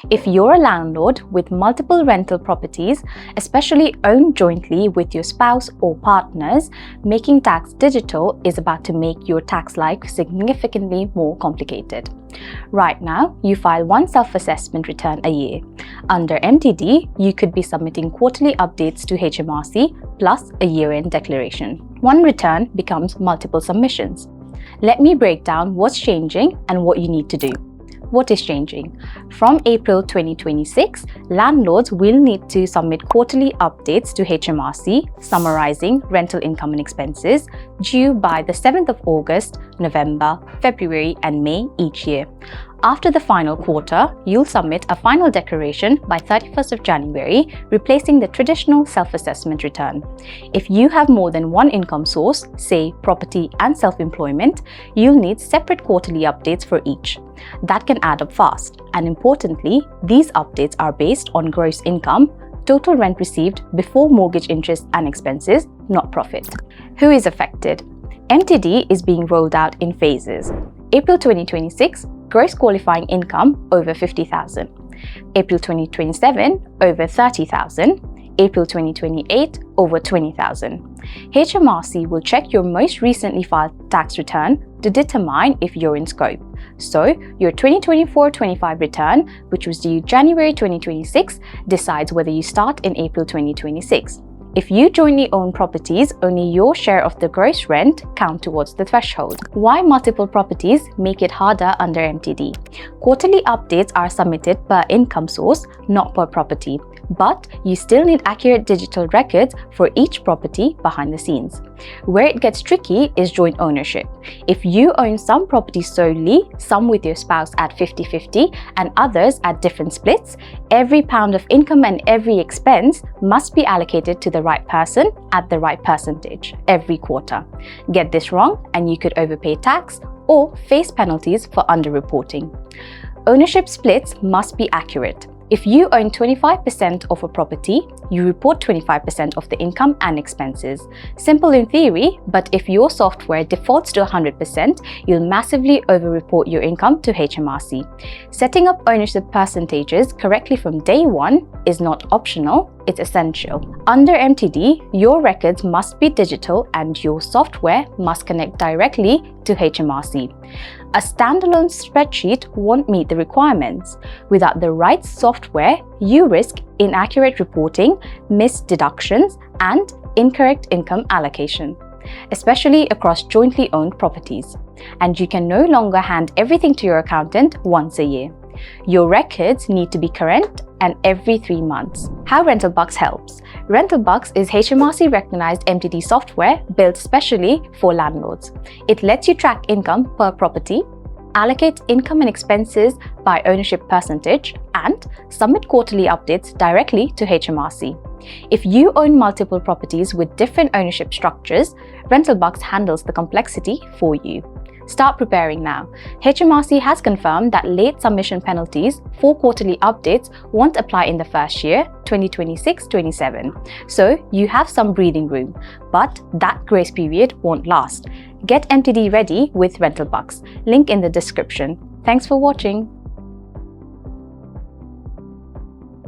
If you're a landlord with multiple rental properties, especially owned jointly with your spouse or partners, making tax digital is about to make your tax life significantly more complicated. Right now, you file one self-assessment return a year. Under MTD, you could be submitting quarterly updates to HMRC plus a year-end declaration. One return becomes multiple submissions. Let me break down what's changing and what you need to do. What is changing? From April 2026, landlords will need to submit quarterly updates to HMRC summarizing rental income and expenses due by the 7th of August, November, February and May each year. After the final quarter, you'll submit a final declaration by 31st of January, replacing the traditional self-assessment return. If you have more than one income source, say property and self-employment, you'll need separate quarterly updates for each. That can add up fast, and importantly, these updates are based on gross income, total rent received before mortgage interest and expenses, not profit. Who is affected? MTD is being rolled out in phases. April 2026, gross qualifying income over 50,000. April 2027, over 30,000. April 2028, over 20,000. HMRC will check your most recently filed tax return to determine if you're in scope. So, your 2024-25 return, which was due January 2026, decides whether you start in April 2026. If you jointly own properties, only your share of the gross rent count towards the threshold. Why multiple properties make it harder under MTD? Quarterly updates are submitted per income source, not per property, but you still need accurate digital records for each property behind the scenes. Where it gets tricky is joint ownership. If you own some properties solely, some with your spouse at 50-50 and others at different splits, every pound of income and every expense must be allocated to the right person at the right percentage every quarter. Get this wrong and you could overpay tax or face penalties for underreporting. Ownership splits must be accurate. If you own 25% of a property, you report 25% of the income and expenses. Simple in theory, but if your software defaults to 100%, you'll massively over-report your income to HMRC. Setting up ownership percentages correctly from day one is not optional, it's essential. Under MTD, your records must be digital and your software must connect directly to HMRC. A standalone spreadsheet won't meet the requirements. Without the right software, you risk inaccurate reporting, missed deductions, and incorrect income allocation, especially across jointly owned properties. And you can no longer hand everything to your accountant once a year. Your records need to be current and every 3 months. How RentalBux helps. RentalBux is HMRC recognized MTD software built specially for landlords. It lets you track income per property, allocate income and expenses by ownership percentage, and submit quarterly updates directly to HMRC. If you own multiple properties with different ownership structures, RentalBux handles the complexity for you. Start preparing now. HMRC has confirmed that late submission penalties for quarterly updates won't apply in the first year, 2026-27. So you have some breathing room, but that grace period won't last. Get MTD ready with RentalBux. Link in the description. Thanks for watching.